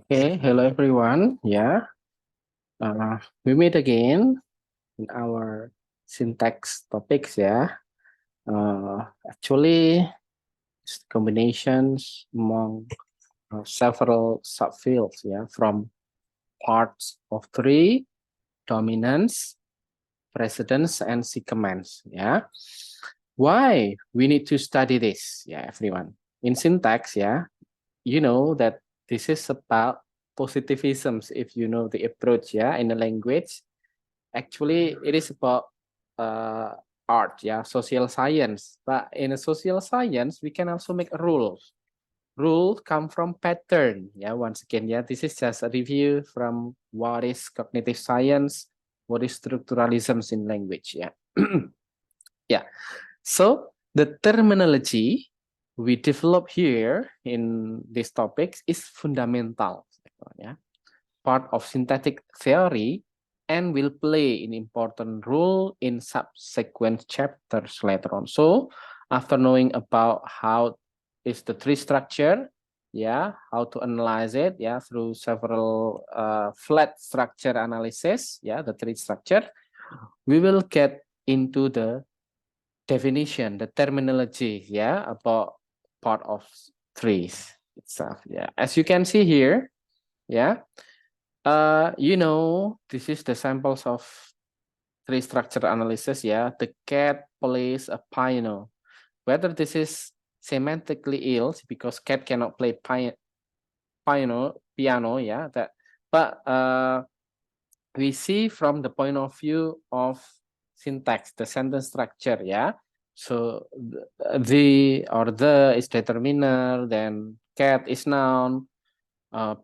Okay, hello everyone. We meet again in our syntax topics. Actually, it's combinations among several subfields. From parts of three, dominance, precedence, and sequence. Why we need to study this? Everyone. In syntax, you know that this is about positivisms if you know the approach in the language. Actually it is about uh, art, social science, but in a social science we can also make rules come from pattern. Once again, this is just a review from what is cognitive science, what is structuralisms in language. Yeah. So the terminology we develop here in this topic is fundamental, part of synthetic theory, and will play an important role in subsequent chapters later on. So after knowing about how is the tree structure, how to analyze it, through several flat structure analysis, the tree structure, we will get into the definition, the terminology, about part of trees itself. As you can see here, this is the samples of tree structure analysis. The cat plays a piano. Whether this is semantically ill because cat cannot play piano, but we see from the point of view of syntax, the sentence structure, So the or the is determiner, then cat is noun,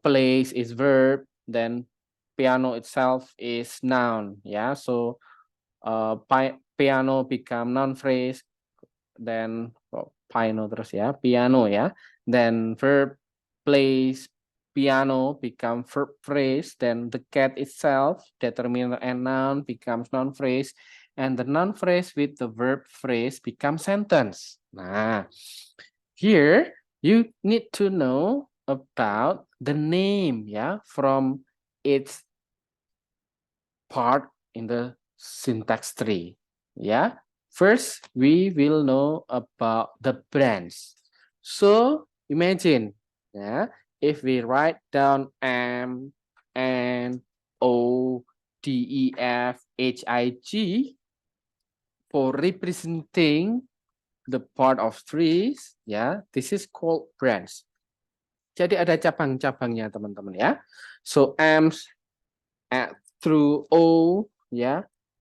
plays is verb, then piano itself is noun, So piano become noun phrase, then piano terus piano then verb plays piano become verb phrase, then the cat itself, determiner and noun, becomes noun phrase, and the noun phrase with the verb phrase becomes sentence. Nah, here you need to know about the name, from its part in the syntax tree. First we will know about the branch. So imagine, if we write down M, N, O, D, E, F, H, I, G for representing the part of trees, this is called branch. Jadi ada cabang-cabangnya teman-teman ya. So M through O,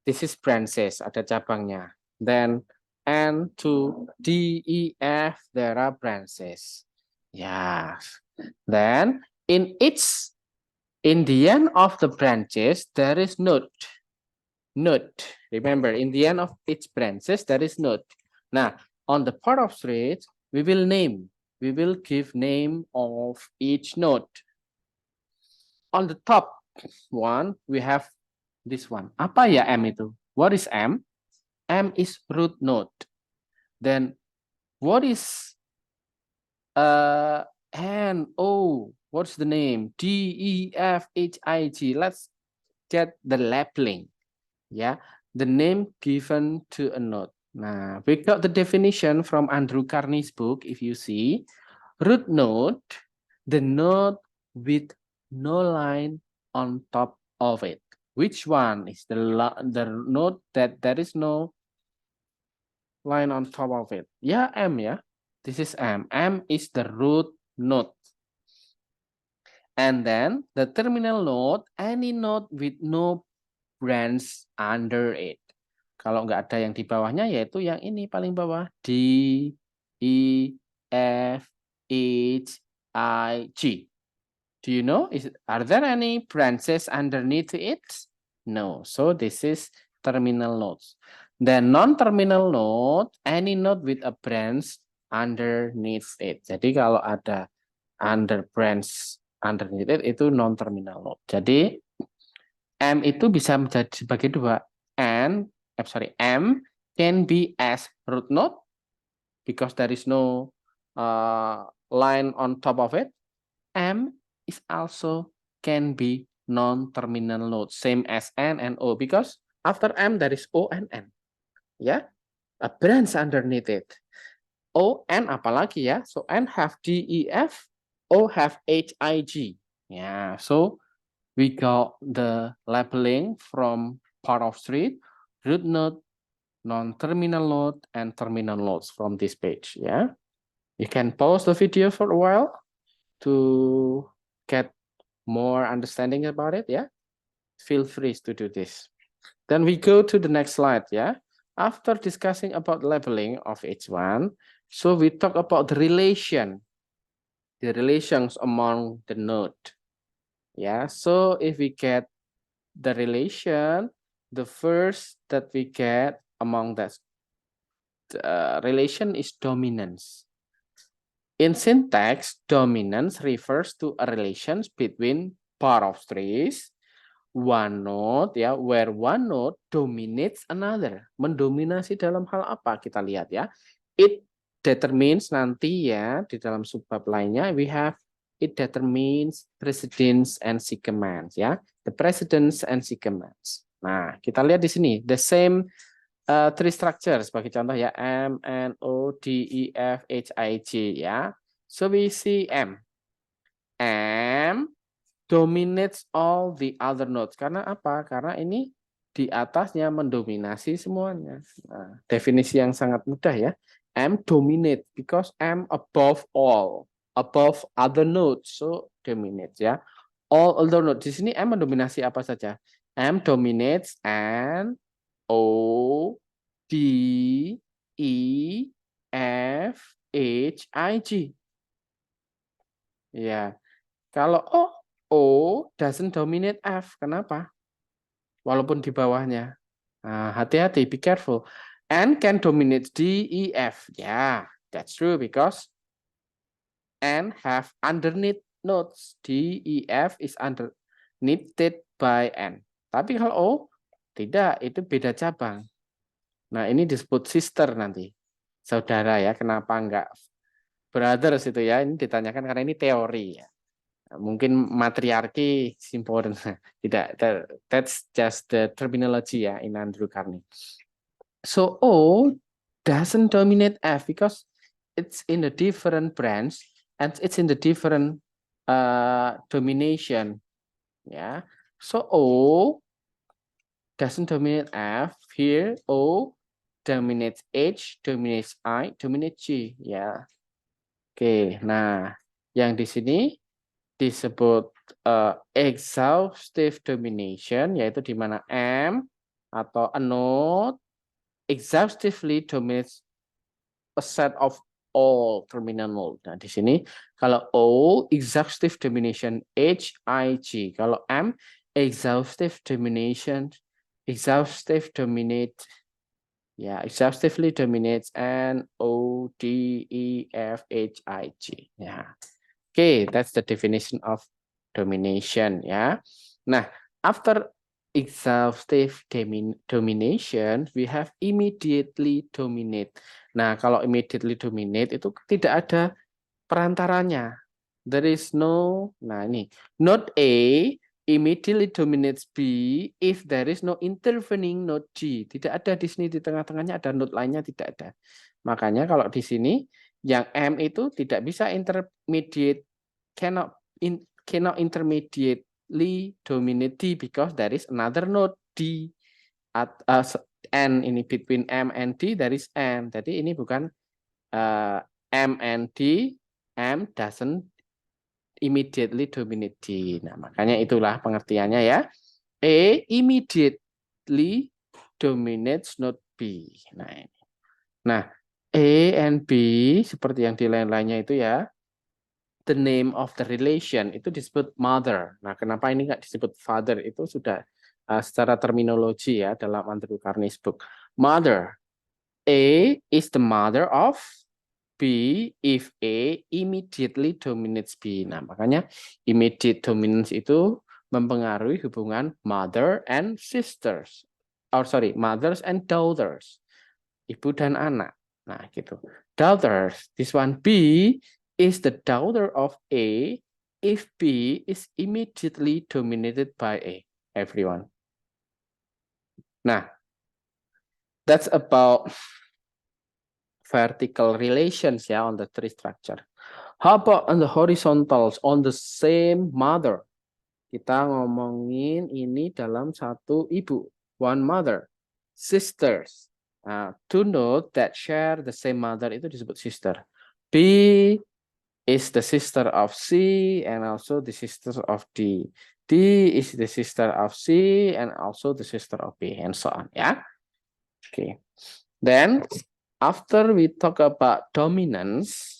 this is branches, ada cabangnya. Then N to D, E, F, there are branches. Then in the end of the branches, there is node. Remember, in the end of each branches, there is node. Now, on the part of street, we will give name of each node. On the top one, we have this one. Apa ya M itu? What is M? M is root node. Then what is N, O? What's the name? D, E, F, H, I, G. Let's get the labeling. The name given to a node. Nah, we got the definition from Andrew Carney's book. If you see, root node, the node with no line on top of it. Which one is the node that there is no line on top of it? M, This is M. M is the root node. And then the terminal node, any node with no branch under it. Kalau nggak ada yang di bawahnya, yaitu yang ini paling bawah. D, E, F, H, I, G. Do you know? Are there any branches underneath it? No. So this is terminal nodes. Then non-terminal node, any node with a branch underneath it. Jadi kalau ada branch underneath it, itu non-terminal node. Jadi M itu bisa menjadi sebagai dua. M can be as root node because there is no line on top of it. M is also can be non-terminal node, same as N and O, because after M there is O and N. Ya, a branch underneath it. O, N apalagi ya? So N have D, E, F, O have H, I, G. Yeah, so we got the labeling from part of street, root node, non-terminal node, and terminal nodes from this page. Yeah, you can pause the video for a while to get more understanding about it. Yeah, feel free to do this. Then we go to the next slide. Yeah, after discussing about labeling of each one, so we talk about the relations among the node. Yeah, so if we get the relation, the first that we get among that relation is dominance. In syntax, dominance refers to a relation between part of trees, one node, ya, where one node dominates another. Mendominasi dalam hal apa? Kita lihat ya. It determines nanti ya di dalam subbab lainnya we have it determines precedence and sequence ya. The precedence and sequence. Nah, kita lihat di sini the same three structures sebagai contoh ya M, N, O, D, E, F, H, I, J ya. So we see M. M dominates all the other nodes. Karena apa? Karena ini di atasnya mendominasi semuanya. Nah, definisi yang sangat mudah ya. M dominate because M above all, above other nodes, so dominates ya. All other nodes. Di sini M mendominasi apa saja? M dominates N, O, D, E, F, H, I, G. Ya, kalau O doesn't dominate F. Kenapa? Walaupun di bawahnya. Nah, hati-hati, be careful. N can dominate D, E, F. Yeah, that's true because N have underneath nodes. D, E, F is underneath by N. Tapi kalau O, tidak, itu beda cabang. Nah, ini disebut sister nanti. Saudara ya, kenapa enggak brothers itu ya? Ini ditanyakan karena ini teori ya. Mungkin matriarki important. Tidak, that's just the terminology ya in Andrew Carnegie. So O doesn't dominate F because it's in a different branch and it's in the different domination. Yeah. So O doesn't dominate F. Here O dominates H, dominates I, dominates G. Ya. Oke, nah yang di sini disebut exhaustive domination, yaitu di mana M atau a node exhaustively dominates a set of all terminal node. Nah, di sini kalau O exhaustive domination H, I, G. Kalau M exhaustive domination, exhaustively dominates N, O, D, E, F, H, I, G. Ya. Okay, that's the definition of domination ya. Nah, after exhaustive domination, we have immediately dominate. Nah, kalau immediately dominate itu tidak ada perantaranya. There is no, nah ini, node A immediately dominates B if there is no intervening node G. Tidak ada di sini di tengah-tengahnya ada node lainnya, tidak ada. Makanya kalau di sini yang M itu tidak bisa intermediate, cannot intermediately dominate D because there is another node D at N ini between M and D there is N. Jadi ini bukan M and D, M doesn't immediately dominate D. Nah, makanya itulah pengertiannya ya. A immediately dominates node B. Nah, ini. Nah, A and B seperti yang di lain-lainnya itu ya. The name of the relation itu disebut mother. Nah, kenapa ini nggak disebut father? Itu sudah secara terminologi ya dalam Andrew Carnegie's book. Mother. A is the mother of B if A immediately dominates B. Nah, makanya immediate dominance itu mempengaruhi hubungan mother and sisters. Mothers and daughters. Ibu dan anak. Nah, gitu. Daughters. This one B is the daughter of A if B is immediately dominated by A, everyone. Nah, that's about vertical relations ya on the tree structure. How about on the horizontals on the same mother? Kita ngomongin ini dalam satu ibu, one mother, sisters. To note that share the same mother itu disebut sister. B is the sister of C and also the sister of D. D is the sister of C and also the sister of B and so on ya. Okay. Then after we talk about dominance,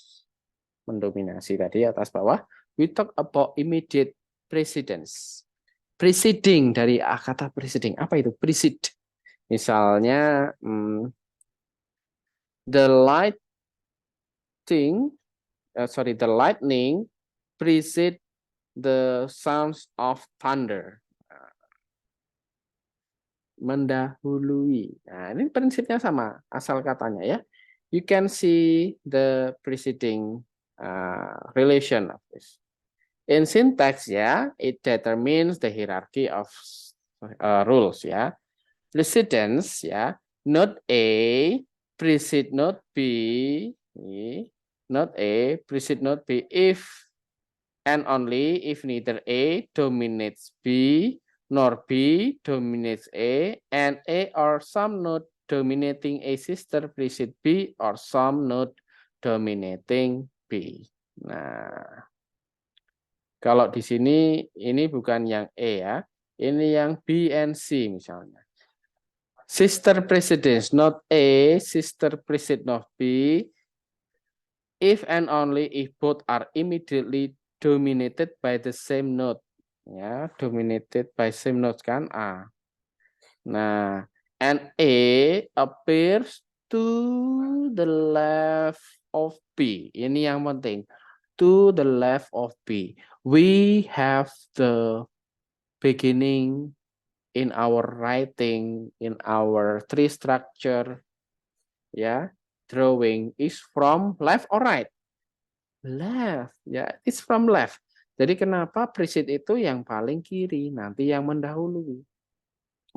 mendominasi tadi atas bawah, we talk about immediate precedence. Preceding dari kata preceding, apa itu? Precede. Misalnya, the lightning precede the sounds of thunder. Mendahului. Nah, ini prinsipnya sama, asal katanya ya. You can see the preceding relation of this. In syntax ya, it determines the hierarchy of rules ya. Precedence ya, node A precede node B, node A precede node B if and only if neither A dominates B nor B dominates A, and A or some node dominating A sister precede B or some node dominating B. Nah, kalau di sini ini bukan yang E ya, ini yang B and C misalnya. Sister precedence, not A, sister precede not B, if and only if both are immediately dominated by the same node. Ya, dominated by same node kan A. Nah, and A appears to the left of B. Ini yang penting. To the left of B. We have the beginning in our writing, in our tree structure, ya, drawing is from left or right? Left, ya, it's from left. Jadi kenapa precede itu yang paling kiri, nanti yang mendahului.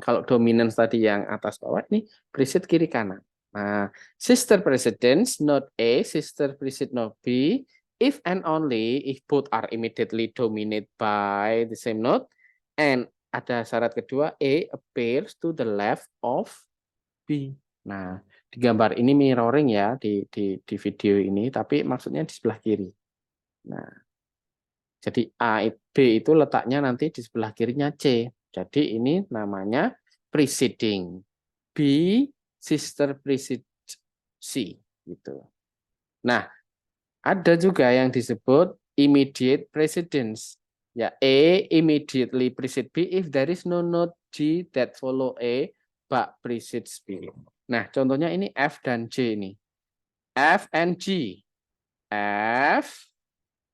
Kalau dominance tadi yang atas bawah, ini precede kiri kanan. Nah, sister precedence, node A, sister precede node B, if and only if both are immediately dominated by the same node, and ada syarat kedua, A appears to the left of B. Nah, di gambar ini mirroring ya di video ini, tapi maksudnya di sebelah kiri. Nah, jadi A, B itu letaknya nanti di sebelah kirinya C. Jadi ini namanya preceding. B, sister precede C. Gitu. Nah, ada juga yang disebut immediate precedence. Ya, A immediately precede B if there is no node G that follow A but precedes B. Nah, contohnya ini F dan G ini. F and G. F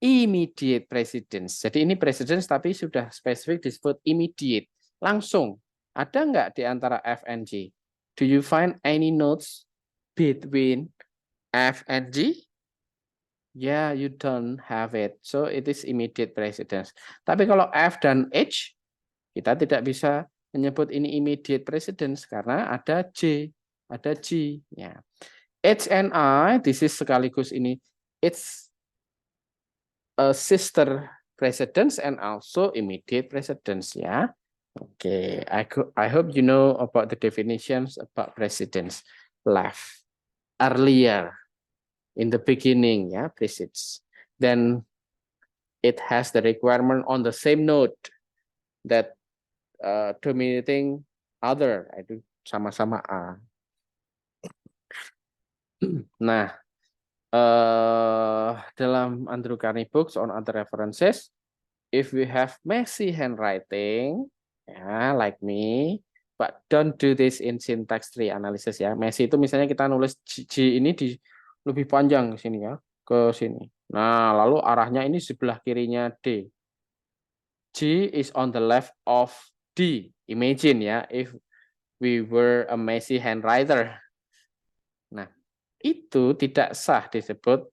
immediate precedence. Jadi ini precedence tapi sudah spesifik disebut immediate. Langsung. Ada nggak di antara F and G? Do you find any nodes between F and G? Yeah, you don't have it. So it is immediate precedence. Tapi kalau F dan H, kita tidak bisa menyebut ini immediate precedence karena ada J, ada G. Ya. H and I, this is sekaligus ini. It's a sister precedence and also immediate precedence. Ya. Okay, I hope you know about the definitions about precedence. Left, earlier, in the beginning, ya, precedes. Then it has the requirement on the same node that dominating other, itu sama-sama A. Nah, dalam Andrew Carnegie books on other references, if we have messy handwriting, ya, like me, but don't do this in syntax tree analysis ya. Messy itu misalnya kita nulis G ini di lebih panjang ke sini ya, ke sini. Nah, lalu arahnya ini sebelah kirinya D. G is on the left of D. Imagine ya, if we were a messy handwriter. Nah, itu tidak sah disebut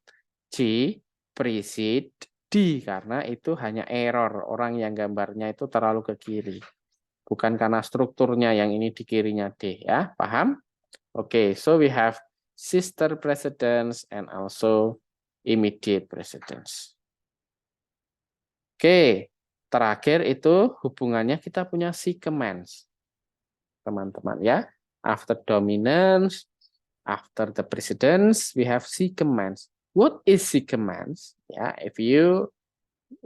G precede D karena itu hanya error, orang yang gambarnya itu terlalu ke kiri. Bukan karena strukturnya yang ini di kirinya D, ya, paham? Oke, so we have sister precedence and also immediate precedence. Oke, terakhir itu hubungannya kita punya sequence, teman-teman ya. After dominance, after the precedence, we have sequence. What is sequence? Ya, if you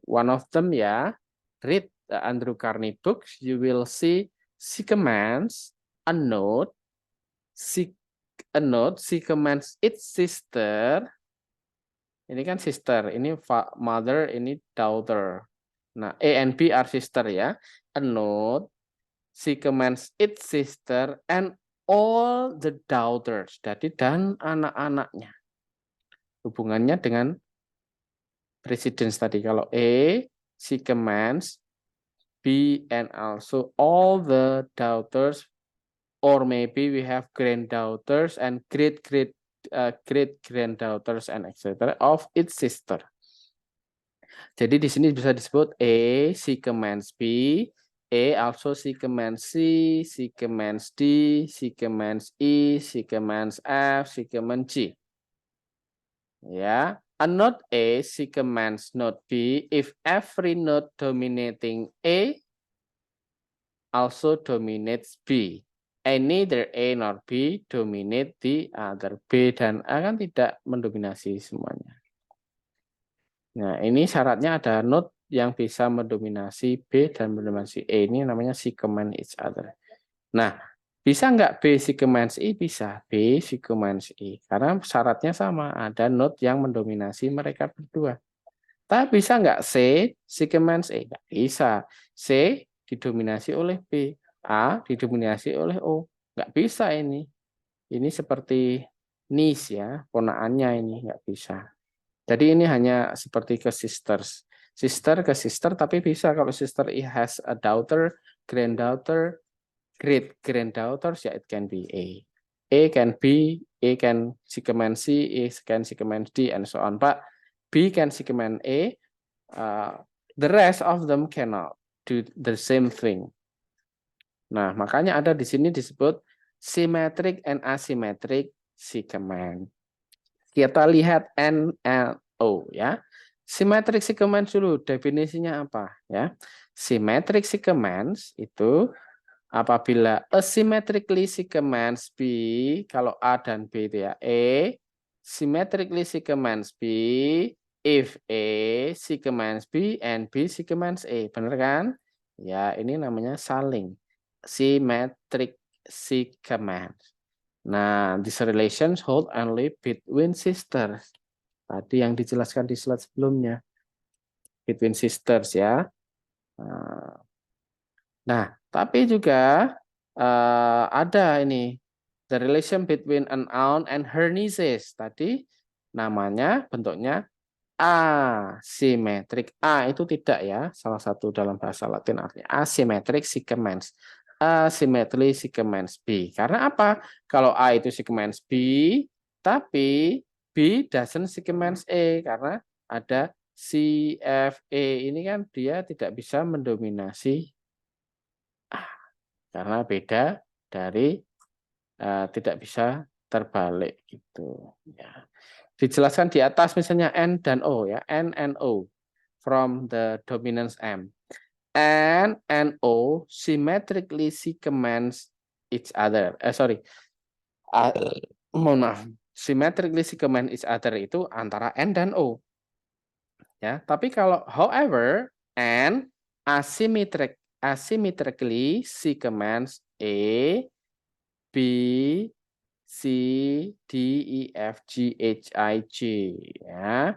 one of them ya, read Andrew Carnegie books, you will see sequence, a note, sequence its sister. Ini kan sister, ini mother, ini daughter. Nah, A and B are sister ya. A note, sequence its sister, and all the daughters. Jadi dan anak-anaknya. Hubungannya dengan precedence tadi. Kalau A, sequence, B, and also all the daughters, or maybe we have granddaughters and great granddaughters and etc. of its sister. Jadi di sini bisa disebut A sequence B, A also sequence C, sequence D, sequence E, sequence F, sequence G. Ya, a node A sequence node B if every node dominating A also dominates B. And neither A nor B dominate the other. B dan A kan tidak mendominasi semuanya. Nah, ini syaratnya ada node yang bisa mendominasi B dan mendominasi E. Ini namanya sequence each other. Nah, bisa nggak B sequence E? Bisa. B sequence E. Karena syaratnya sama. Ada node yang mendominasi mereka berdua. Tapi bisa nggak C sequence E? Nggak bisa. C didominasi oleh B. A didominasi oleh O. Nggak bisa ini. Ini seperti niece ya, ponaannya ini nggak bisa. Jadi ini hanya seperti ke sisters. Sister ke sister, tapi bisa kalau sister has a daughter, granddaughter, great granddaughters, ya it can be A. A can B, A can sequence C, A can sequence D, and so on. But B can sequence A, the rest of them cannot do the same thing. Nah, makanya ada di sini disebut symmetric and asymmetric sequence. Kita lihat N, L, O ya. Symmetric sequence dulu, definisinya apa ya? Symmetric sequence itu apabila asymmetrically sequence B, kalau A dan B itu ya, A, symmetrically sequence B, if A sequence B and B sequence A, benar kan? Ya, ini namanya saling. Symmetric sequence. Nah, these relations hold only between sisters. Tadi yang dijelaskan di slide sebelumnya. Between sisters ya. Nah, tapi juga ada ini. The relation between an aunt and her nieces. Tadi namanya bentuknya asymmetric. A itu tidak ya. Salah satu dalam bahasa Latin artinya asymmetric sequence. Asymmetry sequence B. Karena apa? Kalau A itu sequence B, tapi B doesn't sequence A karena ada C, F, E. Ini kan dia tidak bisa mendominasi A karena beda dari tidak bisa terbalik gitu ya. Dijelaskan di atas misalnya N dan O ya, N and O from the dominance M. N and O symmetrically sequence each other. Mohon maaf. Symmetrically sequence each other itu antara N dan O. Ya, tapi kalau however N asymmetrically sequence A, B, C, D, E, F, G, H, I, J. Ya.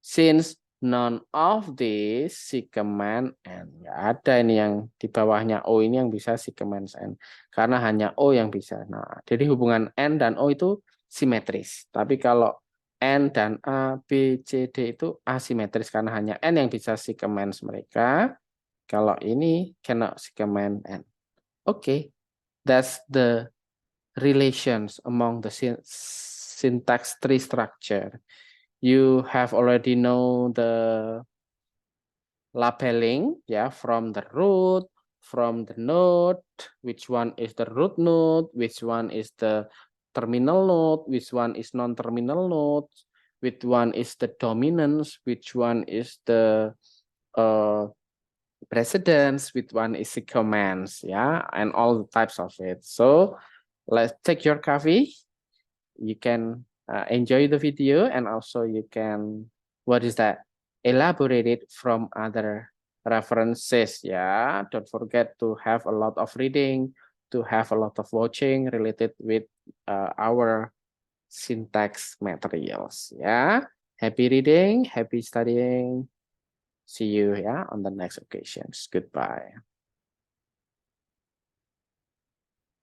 Since none of these sequence N. Ya, ada ini yang di bawahnya O ini yang bisa sequence N. Karena hanya O yang bisa. Nah, jadi hubungan N dan O itu simetris. Tapi kalau N dan A, B, C, D itu asimetris. Karena hanya N yang bisa sequence mereka. Kalau ini cannot sequence N. Okay, that's the relations among the syntax tree structure. You have already know the labeling, yeah, from the root, from the node, which one is the root node, which one is the terminal node, which one is non-terminal node, which one is the dominance, which one is the precedence, which one is the commands, yeah, and all the types of it. So let's take your coffee. You can enjoy the video, and also you can, what is that, elaborate it from other references. Yeah, don't forget to have a lot of reading, to have a lot of watching related with our syntax materials. Yeah, happy reading, happy studying. See you, yeah, on the next occasions. Goodbye.